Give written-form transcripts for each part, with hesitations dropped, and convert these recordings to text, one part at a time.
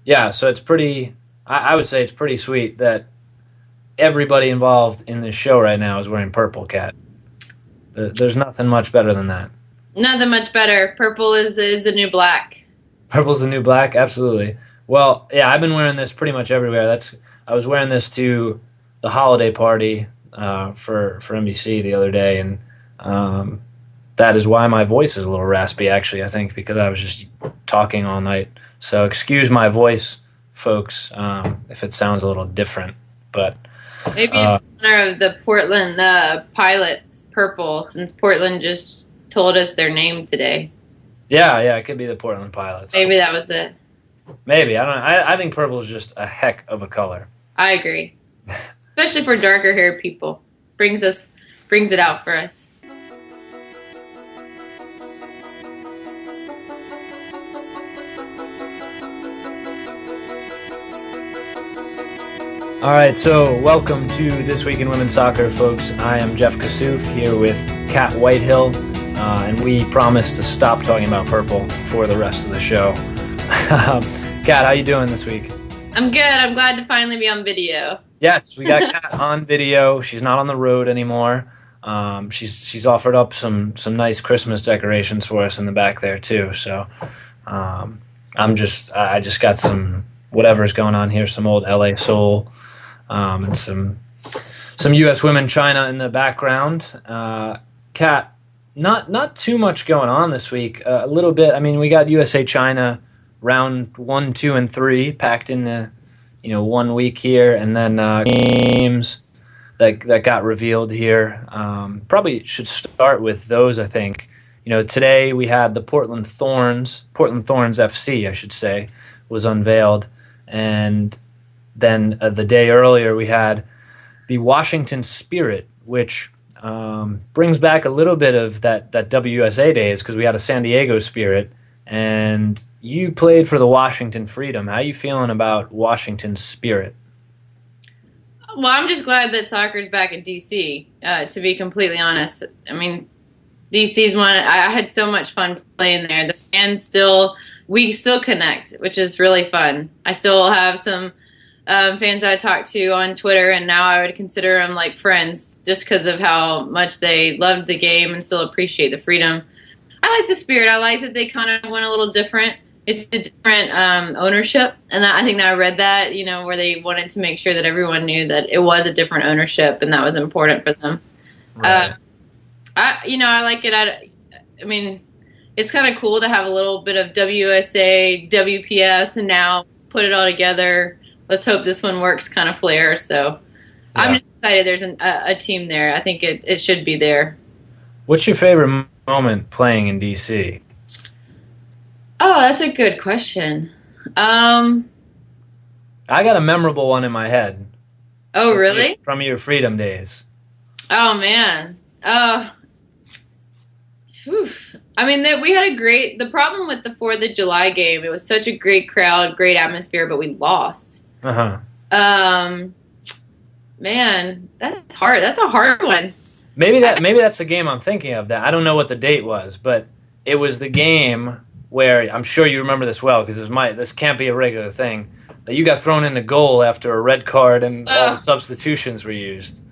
Yeah, so it's pretty. I would say it's pretty sweet that everybody involved in this show right now is wearing purple. Cat. There's nothing much better than that. Nothing much better. Purple is the new black. Purple's the new black. Absolutely. Well, yeah, I've been wearing this pretty much everywhere. I was wearing this to the holiday party for NBC the other day, and um, that is why my voice is a little raspy. Actually, I think because I was just talking all night. So excuse my voice, folks, if it sounds a little different. But Maybe it's uh, in honor of the Portland Pilots purple, since Portland just told us their name today. yeah, it could be the Portland Pilots. Maybe that was it. Maybe I don't know. I think purple is just a heck of a color. I agree, especially for darker haired people. Brings it out for us. All right, so welcome to This Week in Women's Soccer, folks. I am Jeff Kassouf here with Kat Whitehill, and we promise to stop talking about purple for the rest of the show. Kat, how you doing this week? I'm good. I'm glad to finally be on video. Yes, we got Kat on video. She's not on the road anymore. She's offered up some nice Christmas decorations for us in the back there too. So I just got some whatever's going on here, some old LA Soul. And some U.S. Women China in the background. Kat, not too much going on this week. A little bit. I mean, we got USA China round 1, 2, and 3 packed in the 1 week here, and then games that got revealed here. Probably should start with those. I think today we had the Portland Thorns FC, I should say, was unveiled, and then the day earlier, we had the Washington Spirit, which brings back a little bit of that WSA days because we had a San Diego Spirit, and you played for the Washington Freedom. How you feeling about Washington Spirit? Well, I'm just glad that soccer's back in DC. To be completely honest, I mean, DC's one. I had so much fun playing there. The fans we still connect, which is really fun. I still have some fans I talk to on Twitter, and now I would consider them like friends just because of how much they loved the game and still appreciate the freedom. I like the Spirit. I like that they kind of went a little different. It's a different ownership, and I think that I read that, where they wanted to make sure that everyone knew that it was a different ownership, and that was important for them. Right. I like it. I mean, it's kind of cool to have a little bit of WSA, WPS, and now put it all together. Let's hope this one works kind of flair. So I'm Yeah. just excited there's a team there. I think it should be there. What's your favorite moment playing in DC? Oh, that's a good question. Um, I got a memorable one in my head oh, really? from your Freedom days. Oh, man. Whew. I mean, we had the problem with the 4th of July game, it was such a great crowd, great atmosphere, but we lost. Uh huh. Um, Man, that's hard. That's a hard one. Maybe that's the game I'm thinking of. That I don't know what the date was, but it was the game where I'm sure you remember this well because this can't be a regular thing. That you got thrown into goal after a red card and all the substitutions were used.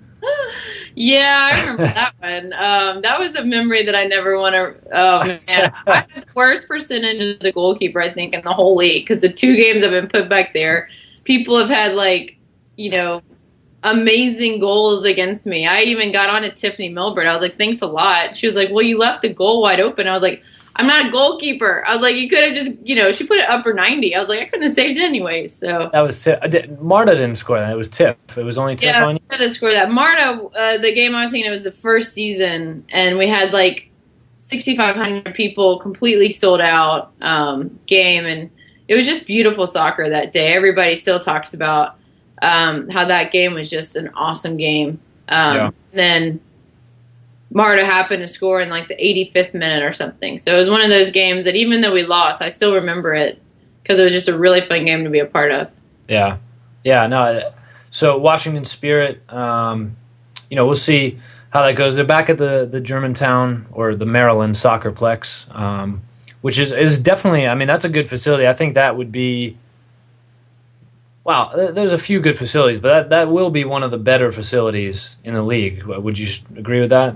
Yeah, I remember that one. That was a memory that I never want to. Oh man, I had the worst percentage as a goalkeeper, I think, in the whole league because the 2 games I've been put back there, people have had you know, amazing goals against me. I even got on to Tiffany Milbert. I was like, "Thanks a lot." She was like, "Well, you left the goal wide open." I was like, "I'm not a goalkeeper." I was like, "You could have just, she put it up for 90." I was like, "I couldn't have saved it anyway." So. That was Tiff. Marta didn't score that. It was Tiff. It was only Tiff Yeah, on you. for the score that Marta, the game I was thinking it was the first season, and we had 6,500 people, completely sold out game, and it was just beautiful soccer that day. Everybody still talks about how that game was just an awesome game. Yeah. Then Marta happened to score in the 85th minute or something. So it was one of those games that even though we lost, I still remember it because it was just a really fun game to be a part of. Yeah. Yeah. No. So Washington Spirit. We'll see how that goes. They're back at the Germantown or the Maryland Soccerplex, which is definitely. I mean, that's a good facility. I think that would be Wow, there's a few good facilities, but that will be one of the better facilities in the league. Would you agree with that?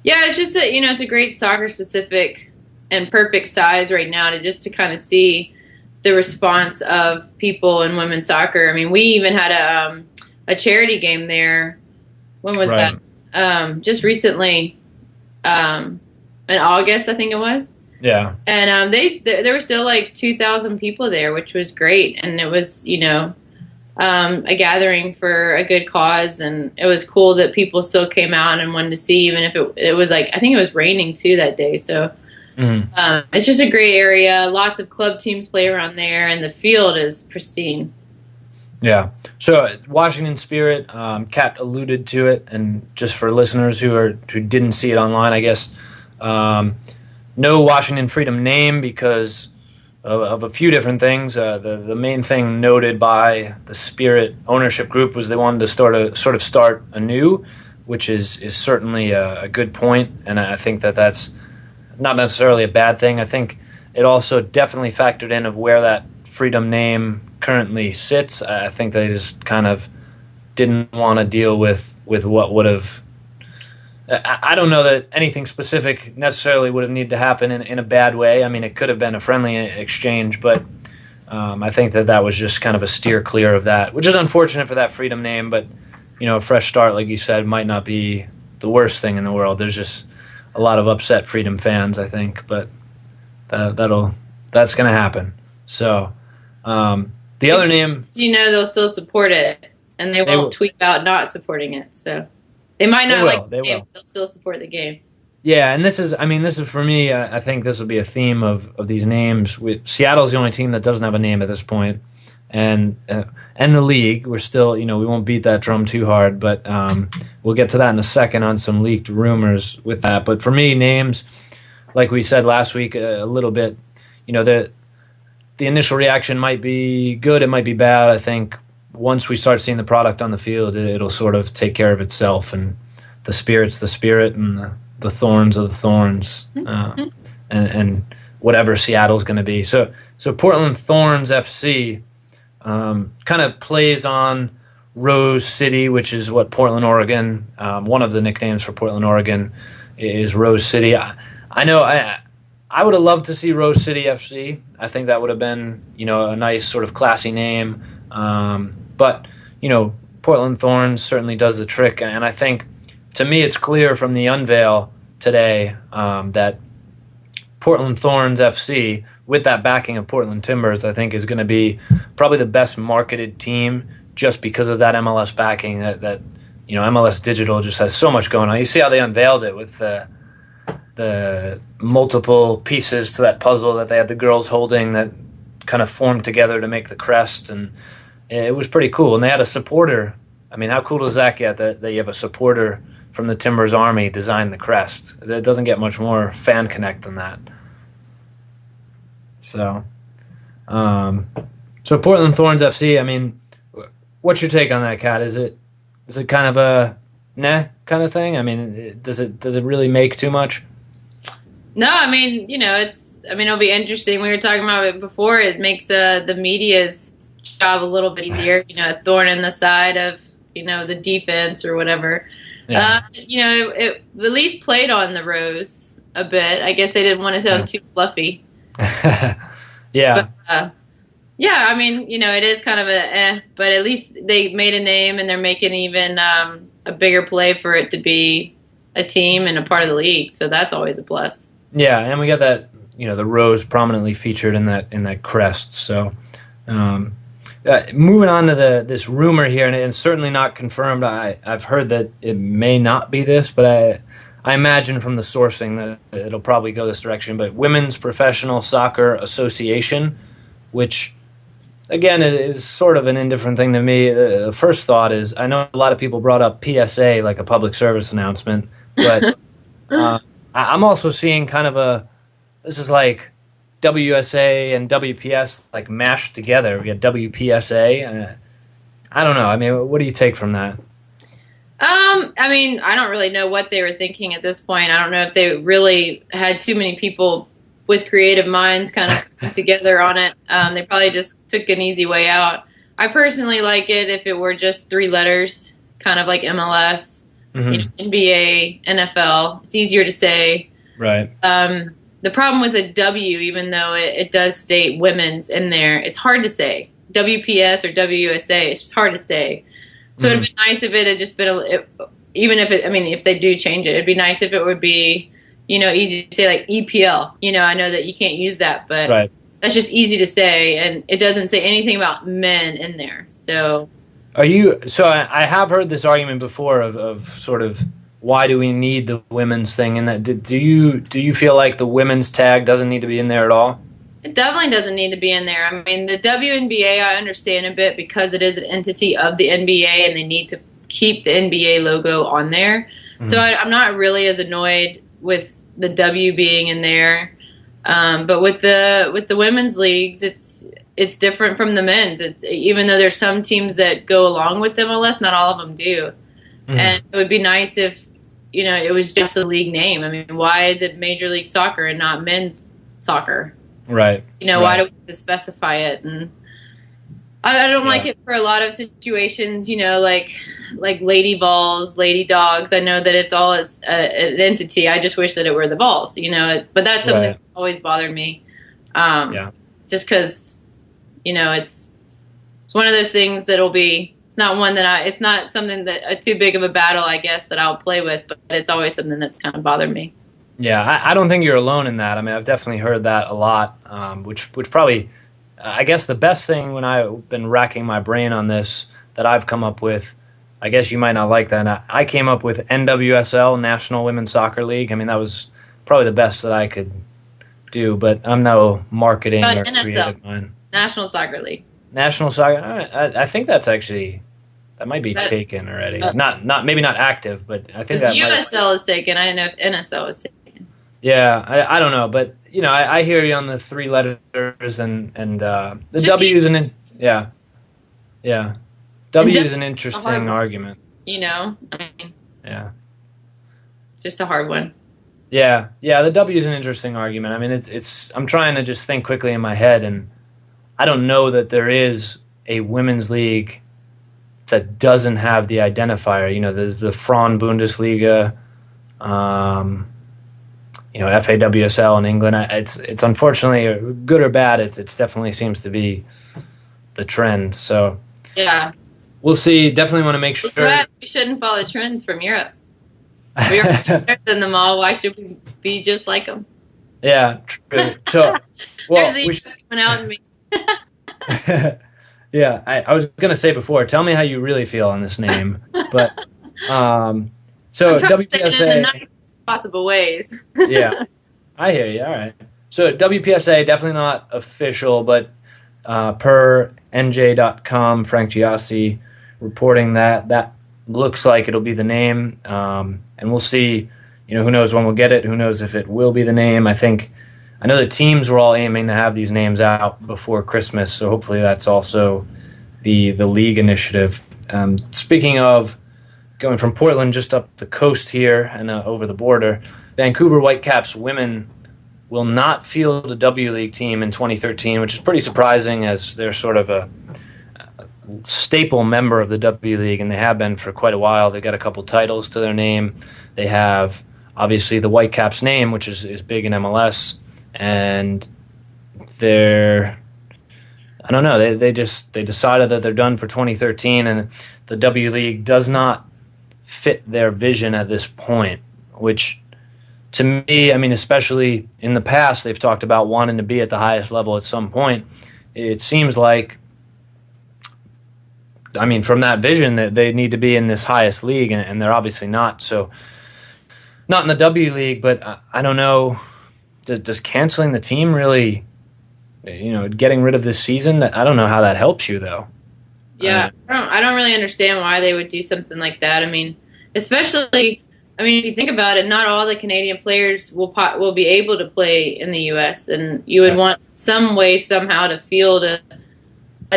Yeah, it's just that it's a great soccer specific and perfect size right now to kind of see the response of people in women's soccer. I mean, we even had a charity game there. When was that? Right. Just recently, in August, I think it was. Yeah. And there were still like 2,000 people there, which was great, and it was a gathering for a good cause, and it was cool that people still came out and wanted to see, even if it was like, I think it was raining too that day. So it's just a great area. Lots of club teams play around there, and the field is pristine. Yeah. So Washington Spirit, Kat alluded to it, and just for listeners who didn't see it online, I guess, no Washington Freedom name because of a few different things. The main thing noted by the Spirit ownership group was they wanted to start anew, which is certainly a good point, and I think that's not necessarily a bad thing. I think it also definitely factored in of where that Freedom name currently sits. I think they just kind of didn't want to deal with what would have. I don't know that anything specific necessarily would have needed to happen in a bad way. I mean, it could have been a friendly exchange, but I think that was just kind of a steer clear of that, which is unfortunate for that Freedom name. But a fresh start, like you said, might not be the worst thing in the world. There's just a lot of upset Freedom fans, I think, but that's going to happen. So the other name, they'll still support it, and they won't tweet about not supporting it. So. They might not like the game, but they'll still support the game. Yeah, and this is for me, I think this will be a theme of these names. Seattle's the only team that doesn't have a name at this point, and the league, we're still, we won't beat that drum too hard, but we'll get to that in a second on some leaked rumors with that. But for me, names, like we said last week, a little bit, the initial reaction might be good, it might be bad. I think once we start seeing the product on the field, it'll sort of take care of itself, and the Spirit's the Spirit, and the Thorns are the Thorns, and whatever Seattle's going to be. So Portland Thorns FC kind of plays on Rose City, which is what Portland, Oregon. One of the nicknames for Portland, Oregon, is Rose City. I know I would have loved to see Rose City FC. I think that would have been a nice sort of classy name. But, Portland Thorns certainly does the trick. And I think, to me, it's clear from the unveil today that Portland Thorns FC, with that backing of Portland Timbers, I think is going to be probably the best marketed team just because of that MLS backing. That MLS Digital just has so much going on. You see how they unveiled it with the multiple pieces to that puzzle that they had the girls holding that kind of formed together to make the crest, and it was pretty cool. And they had a supporter. I mean, how cool does that get that you have a supporter from the Timbers Army design the crest? It doesn't get much more fan connect than that. So Portland Thorns FC, I mean, what's your take on that, Kat? Is it kind of a kind of thing? I mean, does it really make too much? No, I mean, it'll be interesting. We were talking about it before. It makes the media's job a little bit easier, a thorn in the side of, the defense or whatever. Yeah. It at least played on the Rose a bit. I guess they didn't want to sound too fluffy. Yeah. But, I mean, it is kind of but at least they made a name, and they're making even a bigger play for it to be a team and a part of the league. So that's always a plus. Yeah, and we got that, the Rose prominently featured in that crest. So moving on to this rumor here, and certainly not confirmed. I've heard that it may not be this, but I imagine from the sourcing that it'll probably go this direction. But Women's Professional Soccer Association, which, again, is sort of an indifferent thing to me. The first thought is, I know a lot of people brought up PSA, like a public service announcement, but I'm also seeing kind of this is like WSA and WPS like mashed together. We got WPSA. I don't know. I mean, what do you take from that? I mean, I don't really know what they were thinking at this point. I don't know if they really had too many people with creative minds kind of together on it. They probably just took an easy way out. I personally like it if it were just 3 letters, kind of like MLS, NBA, NFL. It's easier to say. Right. The problem with a W, even though it does state women's in there, it's hard to say. WPS or WUSA, it's just hard to say. So it'd be nice if it had just been even if if they do change it, it'd be nice if it would be, easy to say, like EPL. I know that you can't use that, but that's just easy to say, and it doesn't say anything about men in there. So I have heard this argument before of sort of why do we need the women's thing, and that do you feel like the women's tag doesn't need to be in there at all? It definitely doesn't need to be in there. I mean, the WNBA I understand a bit because it is an entity of the NBA and they need to keep the NBA logo on there. So I'm not really as annoyed with the W being in there. But with the women's leagues, it's different from the men's. It's even though there's some teams that go along with MLS, not all of them do. And it would be nice if it was just a league name. I mean, why is it Major League Soccer and not men's soccer? Right. Why do we have to specify it? And I don't like it for a lot of situations. Like lady balls, lady dogs. I know that it's an entity. I just wish that it were the balls. But that's something that always bothered me. Just because, it's one of those things that'll be. It's not one that it's not something that too big of a battle, I guess, that I'll play with. But it's always something that's kind of bothered me. Yeah, I don't think you're alone in that. I mean, I've definitely heard that a lot, which probably, I guess the best thing when I've been racking my brain on this that I've come up with, I guess you might not like that. I came up with NWSL, National Women's Soccer League. I mean, that was probably the best that I could do, but I'm no marketing or creative mind. National Soccer League. National Soccer, I think that might be taken already. Maybe not active, but I think that USL is taken. I didn't know if NSL was taken. Yeah, I don't know, but I hear you on the 3 letters and the W is an W is an interesting argument. I mean, yeah, it's just a hard one. Yeah, the W is an interesting argument. I mean, it's I'm trying to just think quickly in my head, and I don't know that there is a women's league that doesn't have the identifier. There's the Frauen Bundesliga. FAWSL in England. It's unfortunately, good or bad, it's definitely seems to be the trend. So yeah, we'll see. Definitely want to make sure. We shouldn't follow trends from Europe. We are better than them all. Why should we be just like them? Yeah, true. So, well, coming out in me. Yeah, I was gonna say before. Tell me how you really feel on this name, but so WPSA. Possible ways. Yeah, I hear you. All right. So WPSA, definitely not official, but per NJ.com, Frank Giassi reporting that looks like it'll be the name, and we'll see. Who knows when we'll get it? Who knows if it will be the name? I know the teams were all aiming to have these names out before Christmas, so hopefully that's also the league initiative. Speaking of going from Portland just up the coast here and over the border, Vancouver Whitecaps women will not field a W League team in 2013, which is pretty surprising as they're sort of a staple member of the W League, and they have been for quite a while. They've got a couple titles to their name. They have, obviously, the Whitecaps name, which is big in MLS, and they're... I don't know. They decided that they're done for 2013, and the W League does not fit their vision at this point, which to me, I mean, especially in the past, they've talked about wanting to be at the highest level at some point. It seems like, I mean, from that vision that they need to be in this highest league, and they're obviously not. So not in the W League, but I don't know, does canceling the team really, getting rid of this season, I don't know how that helps you though. Yeah, I don't really understand why they would do something like that. I mean, especially, if you think about it, not all the Canadian players will be able to play in the U.S., and you would want some way somehow to field a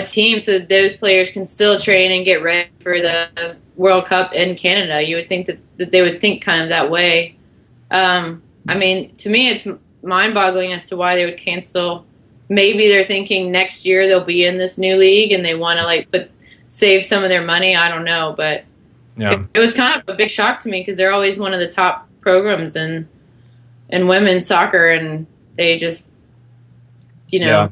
team so that those players can still train and get ready for the World Cup in Canada. You would think that they would think kind of that way. To me, it's mind-boggling as to why they would cancel maybe they're thinking next year they'll be in this new league and they want to like save some of their money. I don't know, but Yeah. it was kind of a big shock to me because they're always one of the top programs in women's soccer, and they just, you know,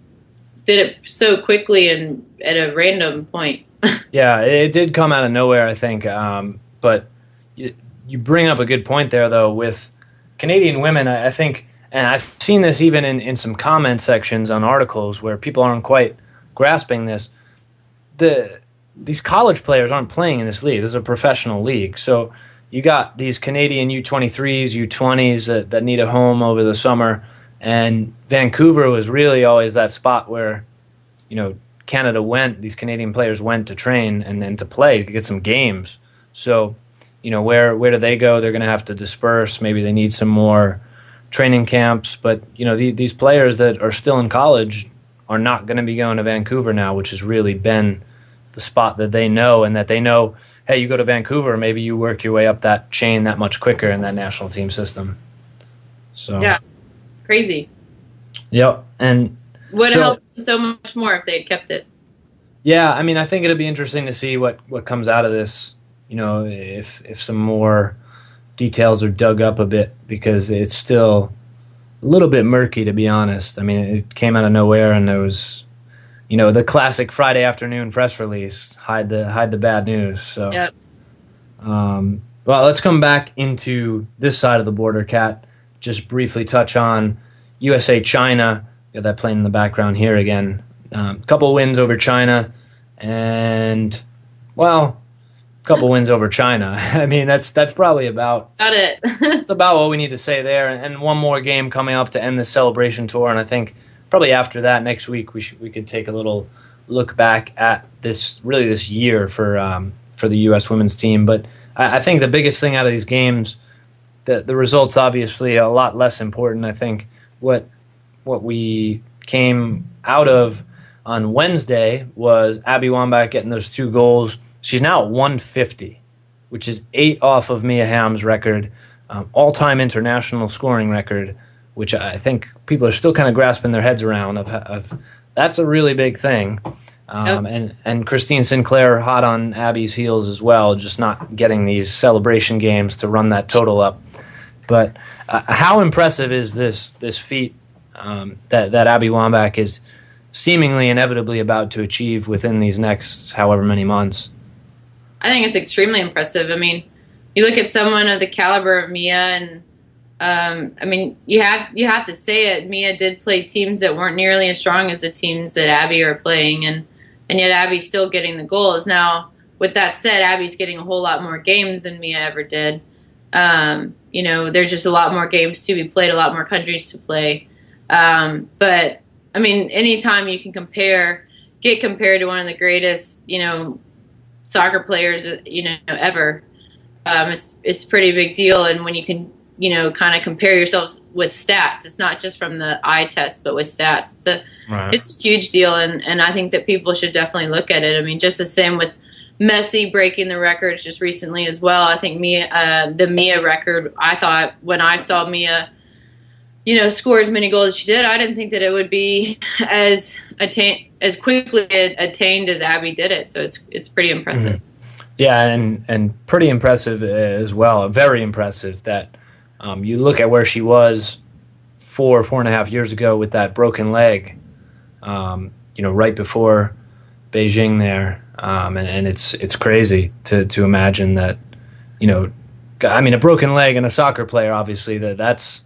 did it so quickly and at a random point. Yeah, it did come out of nowhere, I think. But you bring up a good point there, though, with Canadian women. I think, and I've seen this even in some comment sections on articles where people aren't quite grasping this. These college players aren't playing in this league. This is a professional league. So you got these Canadian U23s, U20s that need a home over the summer. And Vancouver was really always that spot where, these Canadian players went to train and to play, to get some games. So, where do they go? They're going to have to disperse. Maybe they need some more training camps. But, these players that are still in college are not going to be going to Vancouver now, which has really been the spot that they know, and that they know, hey, you go to Vancouver, maybe you work your way up that chain that much quicker in that national team system. So yeah, crazy. Yep, and would have helped them so much more if they had kept it. Yeah, I mean, I think it'll be interesting to see what comes out of this. If some more details are dug up a bit, because it's still a little bit murky, to be honest. I mean, it came out of nowhere, and there was, the classic Friday afternoon press release, hide the bad news. So, yep. Well, let's come back into this side of the border, Kat. Just briefly touch on USA China. Got that playing in the background here again. Couple wins over China, and a couple wins over China. I mean, that's probably about it. It's about what we need to say there. And one more game coming up to end the celebration tour, and I think probably after that, next week, we could take a little look back at this year for the U.S. women's team. But I think the biggest thing out of these games, the results obviously a lot less important. I think what we came out of on Wednesday was Abby Wambach getting those 2 goals. She's now at 150, which is 8 off of Mia Hamm's record, all-time international scoring record, which I think people are still kind of grasping their heads around of that's a really big thing. And Christine Sinclair hot on Abby's heels as well, just not getting these celebration games to run that total up. But how impressive is this feat that Abby Wambach is seemingly inevitably about to achieve within these next however many months? I think it's extremely impressive. I mean, you look at someone of the caliber of Mia, and I mean, you have to say it. Mia did play teams that weren't nearly as strong as the teams that Abby are playing, and yet Abby's still getting the goals. Now, with that said, Abby's getting a whole lot more games than Mia ever did. There's just a lot more games to be played, a lot more countries to play. But I mean, anytime you can get compared to one of the greatest, soccer players, ever, it's a pretty big deal. And when you can, kind of compare yourself with stats, it's not just from the eye test, but with stats, it's a huge deal. And I think that people should definitely look at it. I mean, just the same with Messi breaking the records just recently as well. I think the Mia record, I thought when I saw Mia, score as many goals as she did, I didn't think that it would be as quickly attained as Abby did it. So it's pretty impressive. Mm-hmm. Yeah, and pretty impressive as well. Very impressive that you look at where she was 4.5 years ago with that broken leg, right before Beijing there. And it's crazy to imagine that, a broken leg and a soccer player, obviously, it's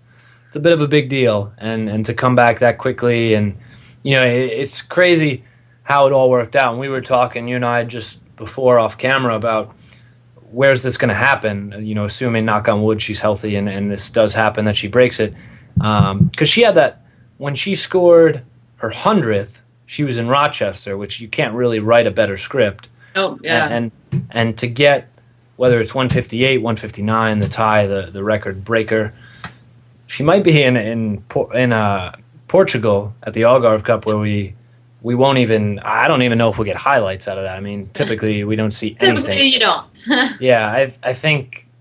a bit of a big deal, and to come back that quickly, and it's crazy how it all worked out. And we were talking, you and I, just before off camera about where's this going to happen. Assuming, knock on wood, she's healthy, and this does happen, that she breaks it, because she had that when she scored her 100th. She was in Rochester, which you can't really write a better script. Oh yeah, and to get whether it's 158, 159, the tie, the record breaker. She might be in Portugal at the Algarve Cup, where we won't even. I don't even know if we'll get highlights out of that. I mean, typically we don't see anything. Typically you don't. Yeah,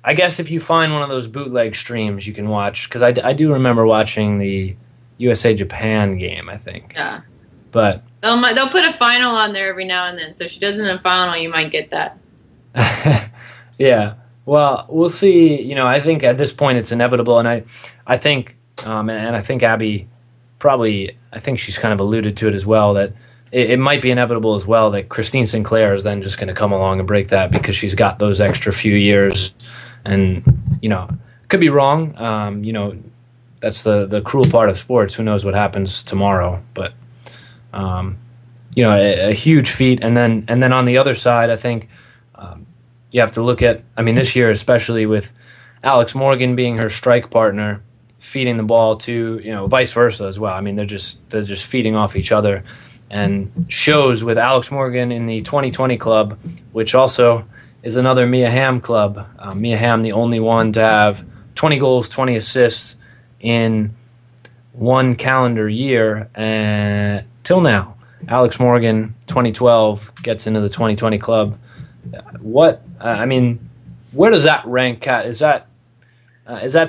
I guess if you find one of those bootleg streams, you can watch, because I do remember watching the USA Japan game, I think. Yeah. But they'll put a final on there every now and then. So if she does it in a final, you might get that. yeah. Well, we'll see. You know, I think at this point it's inevitable, and I think, and I think Abby probably, I think she's kind of alluded to it as well, that it might be inevitable as well that Christine Sinclair is then just going to come along and break that because she's got those extra few years, and you know, could be wrong. You know, that's the cruel part of sports. Who knows what happens tomorrow? But you know, a huge feat, and then on the other side, I think. You have to look at, I mean, this year, especially with Alex Morgan being her strike partner, feeding the ball to, you know, vice versa as well. I mean, they're just feeding off each other, and shows with Alex Morgan in the 2020 club, which also is another Mia Hamm club. Mia Hamm, the only one to have 20 goals, 20 assists in one calendar year till now. Alex Morgan, 2012, gets into the 2020 club. What I mean, where does that rank, Kat? Is that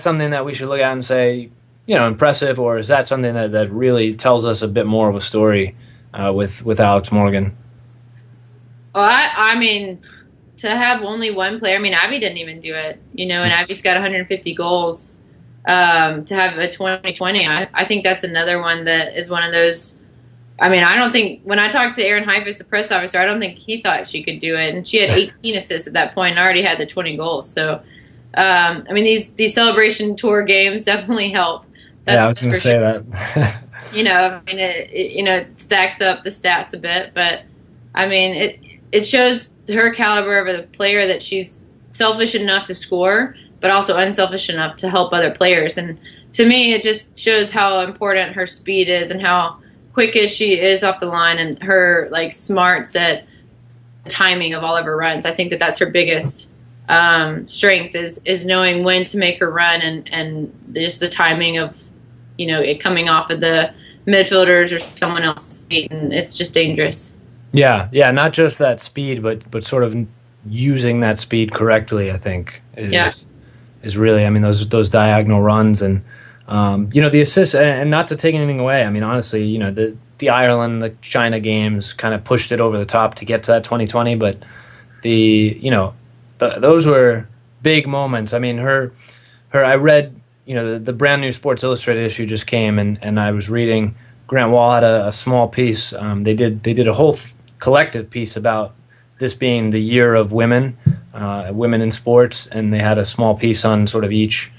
something that we should look at and say, you know, impressive, or is that something that really tells us a bit more of a story with Alex Morgan? Well, I mean, to have only one player. I mean, Abby didn't even do it, you know, and Abby's got 150 goals. To have a 2020, I think that's another one that is one of those. I mean, I don't think, when I talked to Aaron Heifetz, the press officer, I don't think he thought she could do it. And she had 18 assists at that point and already had the 20 goals. So, I mean, these celebration tour games definitely help. I was going to say that. You know, I mean, it stacks up the stats a bit. But, I mean, it shows her caliber of a player that she's selfish enough to score, but also unselfish enough to help other players. And to me, it just shows how important her speed is and how quick as she is off the line, and her like smarts at timing of all of her runs. I think that's her biggest strength is knowing when to make her run, and just the timing of, you know, it coming off of the midfielders or someone else's feet, and it's just dangerous. Yeah, not just that speed, but sort of using that speed correctly, I think is really, I mean, those diagonal runs, and you know, the assists, and not to take anything away. I mean, honestly, you know, the Ireland, the China games kind of pushed it over the top to get to that 2020, but those were big moments. I mean, I read, you know, the brand new Sports Illustrated issue just came, and I was reading, Grant Wall had a small piece. They did a whole collective piece about this being the year of women in sports, and they had a small piece on sort of each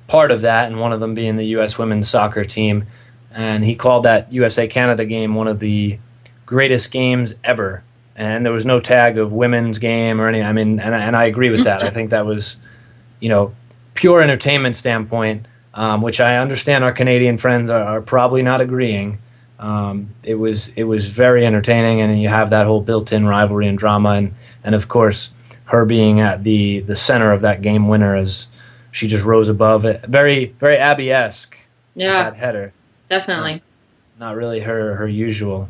part of that, and one of them being the U.S. women's soccer team. And he called that USA-Canada game one of the greatest games ever. And there was no tag of women's game or any. I mean, and I agree with that. I think that was, you know, pure entertainment standpoint, which I understand our Canadian friends are probably not agreeing. It was very entertaining, and you have that whole built-in rivalry and drama, and of course her being at the center of that game winner as she just rose above it. Very, very Abby-esque. Yeah, that header. Definitely. Not really her usual.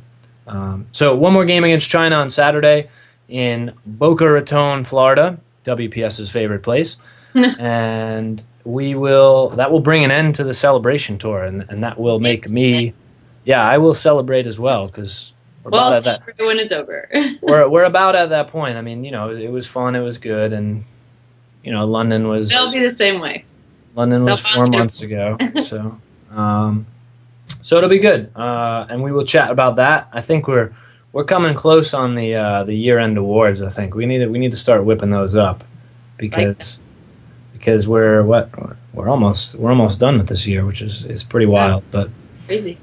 So one more game against China on Saturday in Boca Raton, Florida, WPS's favorite place. And that will bring an end to the celebration tour, and that will make me, I will celebrate as well, because we're about at that when it's over. we're about at that point. I mean, you know, it was fun, it was good, and you know, London was. They'll be the same way. London was 4 months ago, so it'll be good, and we will chat about that. I think we're coming close on the year-end awards. I think we need to start whipping those up, because we're almost done with this year, which is pretty wild, but crazy.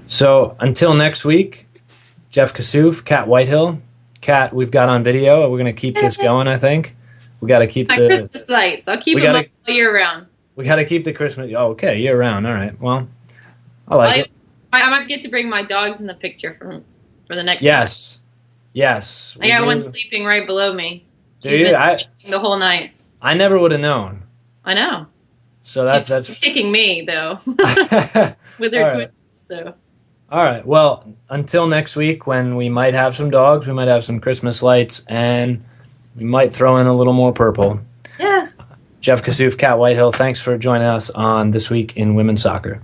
So until next week, Jeff Kassouf, Kat Whitehill. Kat, we've got on video. We're gonna keep this going. I think we got to keep my Christmas lights. I'll keep them up all year round. We got to keep the Christmas. Oh, okay, year round. All right. Well, I like it. I might get to bring my dogs in the picture for the next. Yes. Time. Yes. I got one sleeping right below me. She's been sleeping the whole night. I never would have known. I know. So that's kicking me though with her twins. So. All right. Well, until next week, when we might have some dogs, we might have some Christmas lights, and we might throw in a little more purple. Yes. Jeff Kassouf, Kat Whitehill, thanks for joining us on This Week in Women's Soccer.